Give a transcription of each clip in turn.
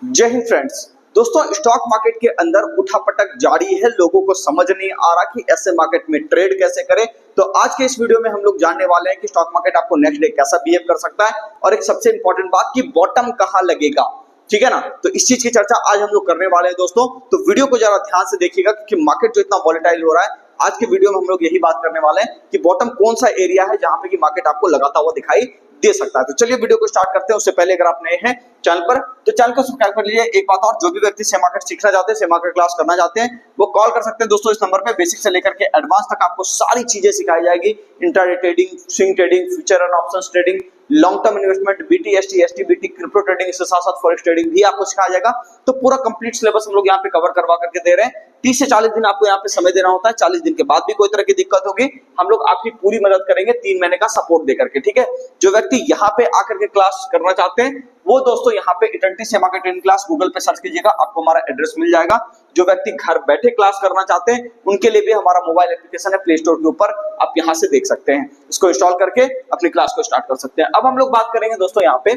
जय हिंद फ्रेंड्स। दोस्तों, stock market के अंदर उठापटक जारी है। लोगों को समझ नहीं आ रहा कि ऐसे मार्केट में ट्रेड कैसे करें। तो आज के इस वीडियो में हम लोग जानने वाले हैं कि स्टॉक मार्केट आपको नेक्स्ट डे कैसा बिहेव कर सकता है और एक सबसे इंपॉर्टेंट बात कि बॉटम कहां लगेगा। ठीक है ना। तो इस चीज की चर्चा आज हम लोग करने वाले हैं दोस्तों। तो वीडियो को जरा ध्यान से देखिएगा क्योंकि मार्केट जो इतना वॉलेटाइल हो रहा है, आज के वीडियो में हम लोग यही बात करने वाले हैं कि बॉटम कौन सा एरिया है जहां पे कि मार्केट आपको लगाता हुआ दिखाई दे सकता है। तो चलिए वीडियो को स्टार्ट करते हैं। उससे पहले अगर आप नए हैं चैनल पर तो चैनल को सब्सक्राइब कर लीजिए। एक बात और, जो भी व्यक्ति शेयर मार्केट सीखना चाहते हैं, शेयर मार्केट क्लास करना चाहते हैं, वो कॉल कर सकते हैं दोस्तों इस नंबर पे। बेसिक से लेकर के एडवांस तक आपको सारी चीजें सिखाई जाएगी। Intraday trading, swing trading, future and options trading, long term investment, BT, ST, STBT, crypto trading, इसके साथ साथ फॉरेक्स ट्रेडिंग भी आपको सिखाया जाएगा। तो पूरा कंप्लीट सिलेबस हम लोग यहाँ पे कवर करवा करके दे रहे हैं। 30 से 40 दिन आपको यहाँ पे समय देना होता है। 40 दिन के बाद भी कोई तरह की दिक्कत होगी, हम लोग आपकी पूरी मदद करेंगे 3 महीने का सपोर्ट दे करके। ठीक है। जो व्यक्ति यहाँ पे आकर के क्लास करना चाहते हैं वो दोस्तों यहाँ पे eternity share market training class Google पे सर्च कीजिएगा, आपको हमारा एड्रेस मिल जाएगा। जो व्यक्ति घर बैठे क्लास करना चाहते हैं उनके लिए भी हमारा मोबाइल एप्लीकेशन है प्ले स्टोर के ऊपर, आप यहाँ से देख सकते हैं। इसको इंस्टॉल करके अपनी क्लास को स्टार्ट कर सकते हैं। अब हम लोग बात करेंगे दोस्तों, यहाँ पे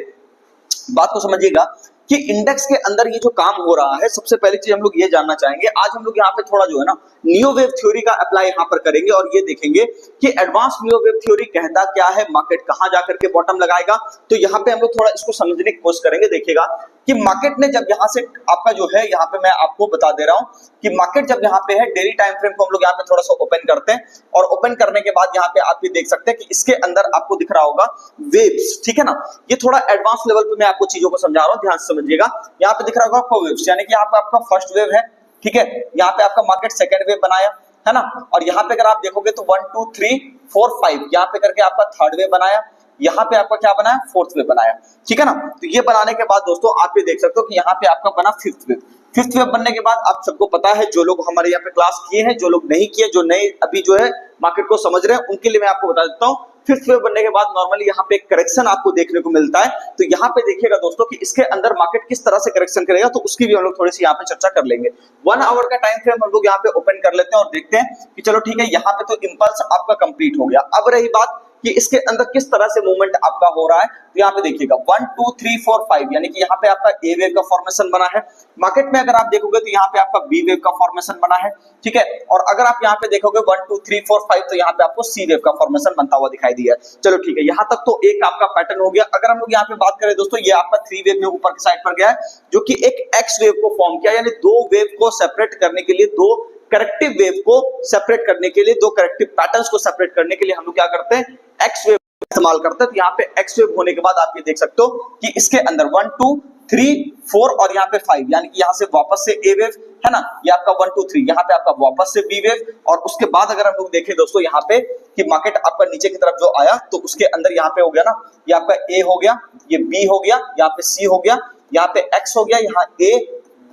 बात को समझिएगा कि इंडेक्स के अंदर ये जो काम हो रहा है, सबसे पहली चीज हम लोग ये जानना चाहेंगे। आज हम लोग यहाँ पे थोड़ा जो है ना नियो वेव थ्योरी का अप्लाई यहाँ पर करेंगे और ये देखेंगे कि एडवांस नियो वेव थ्योरी कहता क्या है, मार्केट कहां जाकर के बॉटम लगाएगा। तो यहाँ पे हम लोग थोड़ा इसको समझने की कोशिश करेंगे। देखिएगा कि मार्केट ने जब यहाँ से आपका जो है, यहाँ पे मैं आपको बता दे रहा हूँ कि मार्केट जब यहाँ पे है, डेली टाइम फ्रेम को हम लोग यहाँ पे थोड़ा सा ओपन करते हैं और ओपन करने के बाद यहाँ पे आप ये देख सकते हैं कि इसके अंदर आपको दिख रहा होगा वेव्स। ठीक है ना। ये थोड़ा एडवांस लेवल पे मैं आपको चीजों को समझा रहा हूँ, ध्यान से समझिएगा। यहाँ पे दिख रहा होगा आपको वेव्स, यानी कि यहाँ पे आपका फर्स्ट वेव है। ठीक है। यहाँ पे आपका मार्केट सेकंड वेव बनाया है ना। और यहाँ पे अगर आप देखोगे तो 1 2 3 4 5 यहाँ पे करके आपका थर्ड वेव बनाया। यहाँ पे आपका क्या बनाया, फोर्थ वेव बनाया। ठीक है ना। तो ये बनाने के बाद दोस्तों आप ये देख सकते हो कि यहाँ पे आपका बना फिफ्थ वेव। फिफ्थ वेव बनने के बाद आप सबको पता है, जो लोग हमारे यहाँ पे क्लास किए हैं, जो लोग नहीं किए, जो नए अभी जो है मार्केट को समझ रहे हैं, उनके लिए मैं आपको बता देता हूँ। फिफ्थ वेव बनने के बाद नॉर्मली यहाँ पे एक करेक्शन आपको देखने को मिलता है। तो यहाँ पे देखिएगा दोस्तों कि इसके अंदर मार्केट किस तरह से करेक्शन करेगा, तो उसकी भी हम लोग थोड़ी सी यहाँ पे चर्चा कर लेंगे। 1 आवर का टाइम फ्रेम हम लोग यहाँ पे ओपन कर लेते हैं और देखते हैं कि चलो ठीक है, यहाँ पे तो इंपल्स आपका कंप्लीट हो गया। अब रही बात कि इसके अंदर किस तरह से मूवमेंट आपका हो रहा है। तो यहाँ पे देखिएगा 1 2 3 4 5 यानी कि यहाँ पे आपका ए वेव का फॉर्मेशन बना है। मार्केट में अगर आप देखोगे तो यहाँ पे आपका बी वेव का फॉर्मेशन बना है। ठीक है। और अगर आप यहाँ पे देखोगे 1 2 3 4 5 तो यहाँ पे आपको सी वेव का फॉर्मेशन बनता हुआ दिखाई दिया है। चलो ठीक है, यहाँ तक तो एक आपका पैटर्न हो गया। अगर हम लोग यहाँ पे बात करें दोस्तों, ये आपका 3 वेव में ऊपर की साइड पर गया है, जो कि एक एक्स वेव को फॉर्म किया, यानी 2 वेव को सेपरेट करने के लिए, 2 करेक्टिव वेव को सेपरेट करने के लिए, 2 करेक्टिव पैटर्न्स को सेपरेट करने के लिए हम लोग क्या करते हैं, एक्स वेव इस्तेमाल करते हैं। तो यहाँ पे एक्स वेव होने के बाद आप ये देख सकते हो कि इसके अंदर 1 2 3 4 और यहाँ पे 5 यानी कि यहाँ से वापस से ए वेव है ना, ये आपका 1 2 3, यहाँ पे आपका वापस से बी वेव। और उसके बाद अगर हम लोग देखें दोस्तों यहाँ पे कि मार्केट आपका नीचे की तरफ जो आया तो उसके अंदर यहाँ पे हो गया ना, ये आपका ए हो गया, ये बी हो गया, यहाँ पे सी हो गया, यहाँ पे एक्स हो गया, यहाँ ए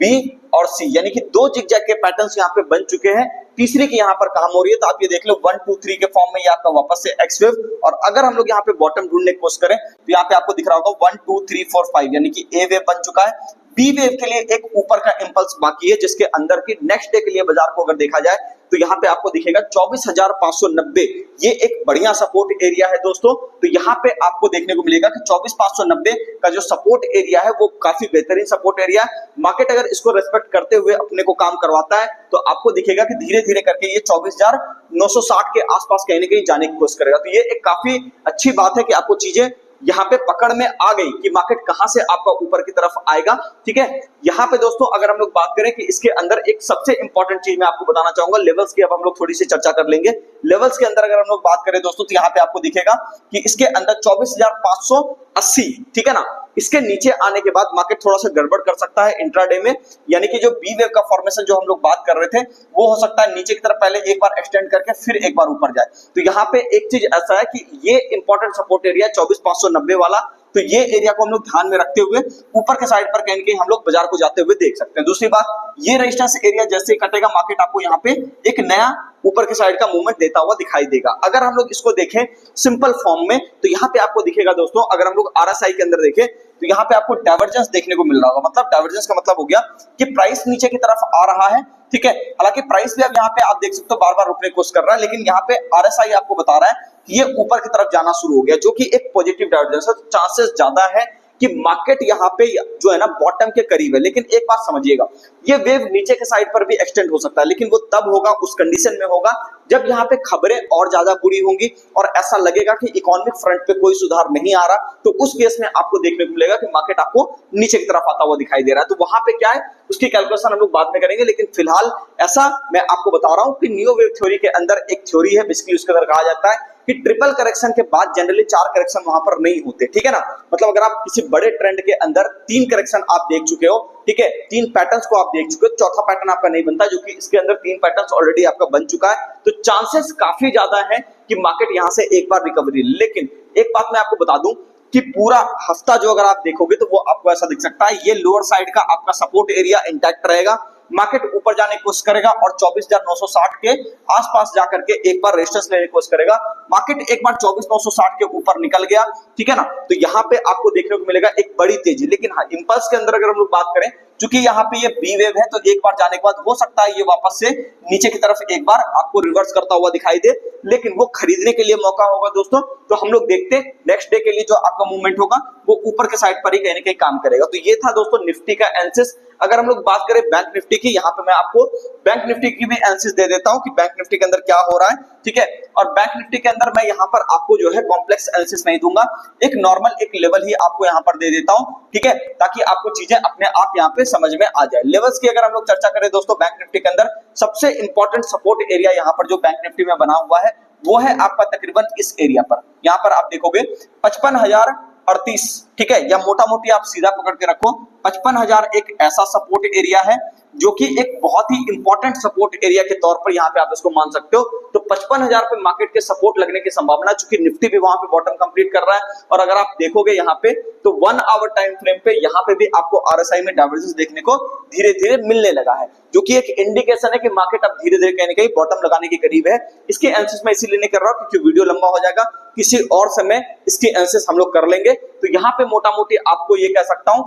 बी और सी, यानी कि 2 जिगजैग के पैटर्न्स यहाँ पे बन चुके हैं। तीसरी की यहाँ पर काम हो रही है। तो आप ये देख लो 1 2 3 के फॉर्म में ये आपका वापस से एक्स वेव। और अगर हम लोग यहाँ पे बॉटम ढूंढने की कोशिश करें तो यहाँ पे आपको दिख रहा होगा 1 2 3 4 5 यानी कि ए वेव बन चुका है। बी वेव के लिए एक ऊपर का इंपल्स बाकी है, जिसके अंदर की नेक्स्ट डे के लिए बाजार को अगर देखा जाए तो यहाँ पे आपको दिखेगा 24,590। ये एक बढ़िया सपोर्ट एरिया है दोस्तों। तो यहाँ पे आपको देखने को मिलेगा कि 24,590 का जो सपोर्ट एरिया है वो काफी बेहतरीन सपोर्ट एरिया है। मार्केट अगर इसको रेस्पेक्ट करते हुए अपने को काम करवाता है तो आपको दिखेगा कि धीरे धीरे करके ये 24,960 के आसपास कहीं ना कहीं जाने की कोशिश करेगा। तो ये एक काफी अच्छी बात है कि आपको चीजें यहाँ पे पकड़ में आ गई कि मार्केट कहां से आपका ऊपर की तरफ आएगा। ठीक है। यहाँ पे दोस्तों अगर हम लोग बात करें कि इसके अंदर एक सबसे इंपॉर्टेंट चीज मैं आपको बताना चाहूंगा, लेवल्स की अब हम लोग थोड़ी सी चर्चा कर लेंगे। लेवल्स के अंदर अगर हम लोग बात करें दोस्तों तो यहाँ पे आपको दिखेगा कि इसके अंदर 24,580, ठीक है ना, इसके नीचे आने के बाद मार्केट थोड़ा सा गड़बड़ कर सकता है इंट्राडे में, यानी कि जो बी वेव का फॉर्मेशन जो हम लोग बात कर रहे थे वो हो सकता है नीचे की तरफ पहले एक बार एक्सटेंड करके फिर एक बार ऊपर जाए। तो यहाँ पे एक चीज ऐसा है कि ये इंपॉर्टेंट सपोर्ट एरिया 24,590 वाला, तो ये एरिया को हम लोग ध्यान में रखते हुए ऊपर के साइड पर कहीं हम लोग बाजार को जाते हुए देख सकते हैं। दूसरी बात, ये रेजिस्टेंस एरिया जैसे कटेगा मार्केट आपको यहाँ पे एक नया ऊपर के साइड का मूवमेंट देता हुआ दिखाई देगा। अगर हम लोग इसको देखें सिंपल फॉर्म में तो यहाँ पे आपको दिखेगा दोस्तों, अगर हम लोग आरएसआई के अंदर देखें तो यहाँ पे आपको डाइवर्जेंस देखने को मिल रहा होगा। मतलब डाइवर्जेंस का मतलब हो गया कि प्राइस नीचे की तरफ आ रहा है। ठीक है। हालांकि प्राइस भी अब यहाँ पे आप देख सकते हो बार बार रुकने की कोशिश कर रहा है, लेकिन यहाँ पे आरएसआई आपको बता रहा है कि ये ऊपर की तरफ जाना शुरू हो गया, जो कि एक पॉजिटिव डाइवर्जेंस है। चांसेस ज्यादा है कि मार्केट यहाँ पे जो है ना बॉटम के करीब है, लेकिन एक बात समझिएगा, ये वेव नीचे के साइड पर भी एक्सटेंड हो सकता है, लेकिन वो तब होगा, उस कंडीशन में होगा जब यहाँ पे खबरें और ज्यादा बुरी होंगी और ऐसा लगेगा कि इकोनॉमिक फ्रंट पे कोई सुधार नहीं आ रहा, तो उस केस में आपको देखने को मिलेगा कि मार्केट आपको नीचे की तरफ आता हुआ दिखाई दे रहा है। तो वहां पे क्या है उसकी कैलकुलेशन हम लोग बाद में करेंगे, लेकिन फिलहाल ऐसा मैं आपको बता रहा हूं कि न्यू वेव थ्योरी के अंदर एक थ्योरी है, बेसिकली उसके अंदर कहा जाता है कि ट्रिपल करेक्शन के बाद जनरली 4 करेक्शन वहां पर नहीं होते, ठीक है ना। मतलब अगर आप किसी बड़े ट्रेंड के अंदर 3 करेक्शन आप देख चुके हो, ठीक है, 3 पैटर्न्स को आप देख चुके हो, चौथा पैटर्न आपका नहीं बनता, जो कि इसके अंदर 3 पैटर्न्स ऑलरेडी आपका बन चुका है, तो चांसेस काफी ज्यादा है कि मार्केट यहां से एक बार रिकवरी। लेकिन एक बात मैं आपको बता दूं कि पूरा हफ्ता जो अगर आप देखोगे तो वो आपको ऐसा दिख सकता है, ये लोअर साइड का आपका सपोर्ट एरिया इंटैक्ट रहेगा, मार्केट ऊपर जाने की कोशिश करेगा और 24,960 के आसपास जाकर के एक बार रेजिस्टेंस लेने की कोशिश करेगा। मार्केट एक बार 24,960 के ऊपर निकल गया, ठीक है ना, तो यहां पे आपको देखने को मिलेगा एक बड़ी तेजी। लेकिन हाँ, इंपल्स के अंदर अगर हम लोग बात करें, क्योंकि यहाँ पे ये बी वेव है, तो एक बार जाने के बाद हो सकता है ये वापस से नीचे की तरफ एक बार आपको रिवर्स करता हुआ दिखाई दे, लेकिन वो खरीदने के लिए मौका होगा दोस्तों। तो हम लोग देखते हैं नेक्स्ट डे के लिए जो आपका मूवमेंट होगा वो ऊपर के साइड पर ही कहीं ना कहीं काम करेगा। तो ये था दोस्तों निफ्टी का एनालिसिस। अगर हम लोग बात करें बैंक निफ्टी की, यहाँ पे मैं आपको बैंक निफ्टी की भी एनालिसिस दे देता हूँ कि बैंक निफ्टी के अंदर क्या हो रहा है, ठीक है। और बैंक निफ्टी के अंदर मैं यहाँ पर आपको जो है कॉम्प्लेक्स एनालिसिस नहीं दूंगा, एक नॉर्मल एक लेवल ही आपको यहाँ पर दे देता हूँ, ठीक है, ताकि आपको चीजें अपने आप यहाँ पे समझ में आ जाए। लेवल्स की अगर हम लोग चर्चा करें दोस्तों, बैंक निफ्टी के अंदर सबसे इंपॉर्टेंट सपोर्ट एरिया यहाँ पर जो बैंक निफ्टी में बना हुआ है वो है आपका तकरीबन इस एरिया पर, यहाँ पर आप देखोगे 55,038, ठीक है, या मोटा मोटी आप सीधा पकड़ के रखो 55,000 एक ऐसा सपोर्ट एरिया है जो कि एक बहुत ही इंपॉर्टेंट सपोर्ट एरिया के तौर पर यहाँ पे आप इसको मान सकते हो। तो 55,000 पे मार्केट के सपोर्ट लगने की संभावना, चूंकि निफ्टी भी वहां पे बॉटम कंप्लीट कर रहा है, और अगर आप देखोगे यहाँ पे तो 1 आवर टाइम फ्रेम पे यहाँ पे भी आपको आरएसआई में डाइवर्जेंस देखने को धीरे धीरे मिलने लगा है, जो कि एक इंडिकेशन है कि मार्केट अब धीरे धीरे कहीं ना कहीं बॉटम लगाने के करीब है। इसके एनालिसिस में इसीलिए नहीं कर रहा हूं क्योंकि वीडियो लंबा हो जाएगा, किसी और समय इसकी एनालिसिस हम लोग कर लेंगे। तो यहाँ पे मोटा मोटी आपको ये कह सकता हूं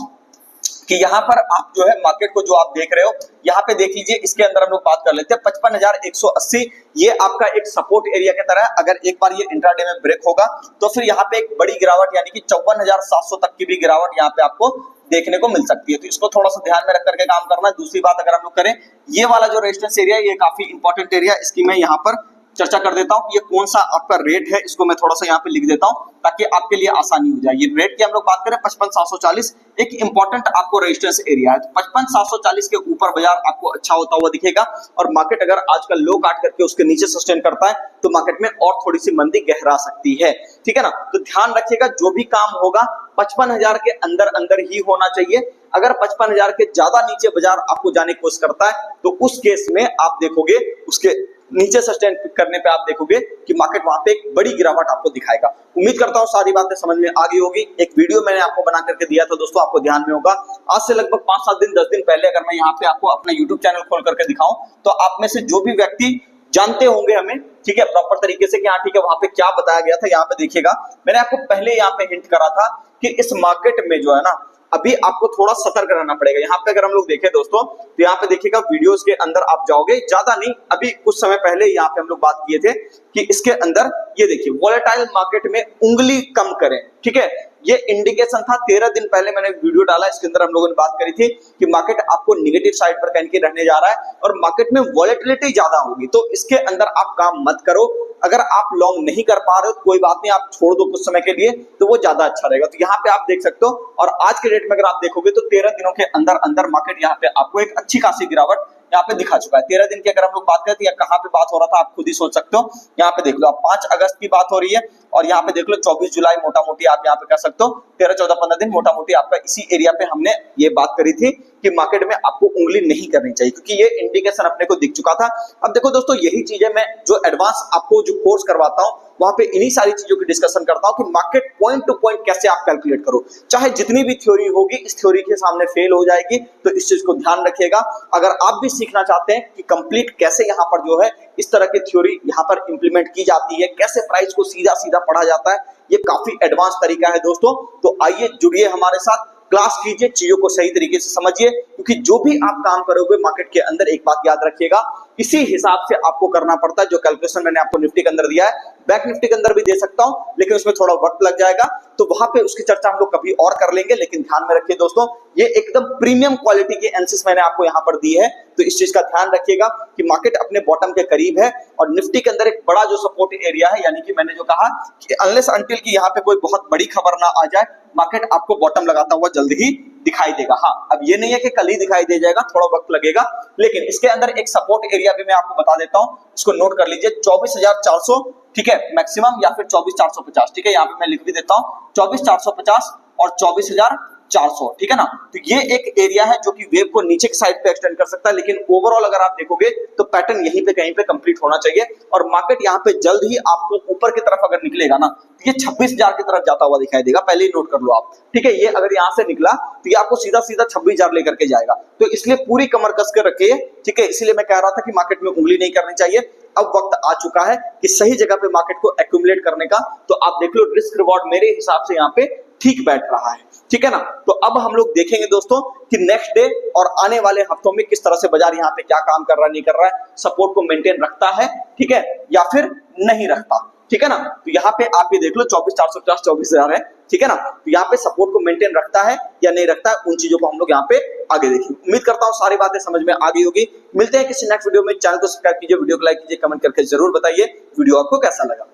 कि यहाँ पर आप जो है मार्केट को जो आप देख रहे हो, यहाँ पे देख लीजिए, इसके अंदर हम लोग बात कर लेते हैं 55,180, ये आपका एक सपोर्ट एरिया की तरह है। अगर एक बार ये इंट्राडे में ब्रेक होगा तो फिर यहाँ पे एक बड़ी गिरावट यानी कि 54,700 तक की भी गिरावट यहाँ पे आपको देखने को मिल सकती है। तो इसको थोड़ा सा ध्यान में रख करके काम करना है। दूसरी बात अगर हम लोग करें, ये वाला जो रेजिस्टेंस एरिया ये काफी इंपॉर्टेंट एरिया, इसकी मैं यहाँ पर चर्चा कर देता हूं कि ये कौन सा आपका रेट है, इसको मैं थोड़ा सा यहाँ पे लिख देता हूं ताकि आपके लिए आसानी हो जाए। ये रेट की हम लोग बात करें 55,740 एक इंपॉर्टेंट आपको रेजिस्टेंस एरिया है। तो 55,740 के ऊपर बाजार आपको अच्छा होता हुआ दिखेगा, और मार्केट अगर आजकल लो काट करके उसके नीचे सस्टेन करता है तो मार्केट में और थोड़ी सी मंदी गहरा सकती है, ठीक है ना। तो ध्यान रखिएगा, जो भी काम होगा 55,000 के अंदर अंदर ही होना चाहिए। अगर 55,000 के ज्यादा नीचे बाजार आपको जाने की कोशिश करता है तो उस केस में आप देखोगे उसके नीचे सस्टेन करने पे आप देखोगे कि मार्केट वहां पे एक बड़ी गिरावट आपको दिखाएगा। उम्मीद करता हूं सारी बातें समझ में आ गई होगी। एक वीडियो मैंने आपको बना करके दिया था दोस्तों, आपको ध्यान में होगा, आज से लगभग 5-7 दिन 10 दिन पहले अगर मैं यहाँ पे आपको अपना यूट्यूब चैनल खोल करके दिखाऊं तो आप में से जो भी व्यक्ति जानते होंगे हमें, ठीक है, प्रॉपर तरीके से कि हाँ ठीक है वहां पे क्या बताया गया था, यहाँ पे देखिएगा मैंने आपको पहले यहाँ पे हिंट करा था कि इस मार्केट में जो है ना अभी आपको थोड़ा सतर्क रहना पड़ेगा। यहाँ पे अगर हम लोग देखें दोस्तों तो यहाँ पे देखिएगा वीडियोस के अंदर आप जाओगे, ज्यादा नहीं, अभी कुछ समय पहले यहाँ पे हम लोग बात किए थे कि इसके अंदर ये देखिए वोलेटाइल मार्केट में उंगली कम करें, ठीक है, ये इंडिकेशन था। 13 दिन पहले मैंने वीडियो डाला, इसके अंदर हम लोगों ने बात करी थी कि मार्केट आपको नेगेटिव साइड पर कहीं के रहने जा रहा है और मार्केट में वोलेटिलिटी ज्यादा होगी, तो इसके अंदर आप काम मत करो। अगर आप लॉन्ग नहीं कर पा रहे हो कोई बात नहीं, आप छोड़ दो कुछ समय के लिए, तो वो ज्यादा अच्छा रहेगा। तो यहाँ पे आप देख सकते हो, और आज के डेट में अगर आप देखोगे तो 13 दिनों के अंदर अंदर मार्केट यहाँ पे आपको एक अच्छी खासी गिरावट यहाँ पे दिखा चुका है। 13 दिन की अगर हम लोग बात करें तो यहाँ कहाँ पे बात हो रहा था आप खुद ही सोच सकते हो। यहाँ पे देख लो आप 5 अगस्त की बात हो रही है, और यहाँ पे देख लो 24 जुलाई मोटा मोटी आप यहाँ पे कह सकते हो 13, 14, 15 दिन मोटा मोटी आपका इसी एरिया पे हमने ये बात करी थी कि मार्केट में आपको उंगली नहीं करनी चाहिए, क्योंकि ये इंडिकेशन अपने को दिख चुका था। अब देखो दोस्तों, यही चीजें मैं जो एडवांस आपको जो कोर्स करवाता हूँ वहां पे इन्हीं सारी चीजों की डिस्कशन करता हूं कि मार्केट पॉइंट टू पॉइंट कैसे आप कैलकुलेट करो। चाहे जितनी भी थ्योरी होगी इस थ्योरी के सामने फेल हो जाएगी, तो इस चीज को ध्यान रखिएगा। अगर आप भी सीखना चाहते हैं कि कंप्लीट कैसे यहाँ पर जो है इस तरह की थ्योरी यहाँ पर इंप्लीमेंट की जाती है, कैसे प्राइस को सीधा सीधा पढ़ा जाता है, ये काफी एडवांस तरीका है दोस्तों। तो आइए जुड़िए हमारे साथ, क्लास कीजिए, चीजों को सही तरीके से समझिए, क्योंकि जो भी आप काम करोगे मार्केट के अंदर एक बात याद रखिएगा, इसी हिसाब से आपको करना पड़ता है। जो कैलकुलेशन मैंने आपको निफ्टी के अंदर दिया है, बैंक निफ्टी के अंदर भी दे सकता हूं, लेकिन उसमें थोड़ा वक्त लग जाएगा, तो वहां पे उसकी चर्चा हम लोग कभी और कर लेंगे। लेकिन ध्यान में रखिए दोस्तों, ये एकदम प्रीमियम क्वालिटी की एनालिसिस मैंने आपको यहां पर दी है, तो इस चीज का ध्यान रखिएगा कि मार्केट अपने बॉटम के करीब है और निफ्टी के अंदर एक बड़ा जो सपोर्ट एरिया है, यानी कि मैंने जो कहा कि अनलेस अनटिल कि यहां पे कोई बहुत बड़ी खबर ना आ जाए, मार्केट आपको बॉटम लगाता हुआ जल्द ही दिखाई देगा। हाँ, अब ये नहीं है कि कल ही दिखाई दे जाएगा, थोड़ा वक्त लगेगा, लेकिन इसके अंदर एक सपोर्ट एरिया भी मैं आपको बता देता हूं, इसको नोट कर लीजिए 24,400, ठीक है, मैक्सिमम, या फिर 24,450, ठीक है, यहां पे मैं लिख भी देता हूं 24,450 और 24,400, ठीक है ना। तो ये एक एरिया है जो कि वेव को नीचे की साइड पे एक्सटेंड कर सकता है, लेकिन ओवरऑल अगर आप देखोगे तो पैटर्न यहीं पे कहीं पे कंप्लीट होना चाहिए और मार्केट यहां पे जल्द ही आपको ऊपर की तरफ अगर निकलेगा ना, तो ये 26,000 की तरफ जाता हुआ दिखाई देगा, पहले ही नोट कर लो आप, ठीक है। ये अगर यहां से निकला तो ये आपको सीधा सीधा 26,000 लेकर के जाएगा, तो इसलिए पूरी कमर कस के रखिए, ठीक है। इसीलिए मैं कह रहा था कि मार्केट में उंगली नहीं करनी चाहिए। अब वक्त आ चुका है कि सही जगह पे मार्केट को एक्यूमुलेट करने का, तो आप देख लो रिस्क रिवॉर्ड मेरे हिसाब से यहाँ पे ठीक बैठ रहा है, ठीक है ना। तो अब हम लोग देखेंगे दोस्तों कि नेक्स्ट डे और आने वाले हफ्तों में किस तरह से बाजार यहाँ पे क्या काम कर रहा है, नहीं कर रहा है, सपोर्ट को मेंटेन रखता है, ठीक है, या फिर नहीं रखता, ठीक है ना। तो यहाँ पे आप ये देख लो 24,450 24,000 है, ठीक है ना। तो यहाँ पे सपोर्ट को मेंटेन रखता है या नहीं रखता है, उन चीजों को हम लोग यहाँ पे आगे देखेंगे। उम्मीद करता हूँ सारी बातें समझ में आ गई होगी। मिलते हैं किसी नेक्स्ट वीडियो में, चैनल को सब्सक्राइब कीजिए, वीडियो को लाइक कीजिए, कमेंट करके जरूर बताइए वीडियो आपको कैसा लगा।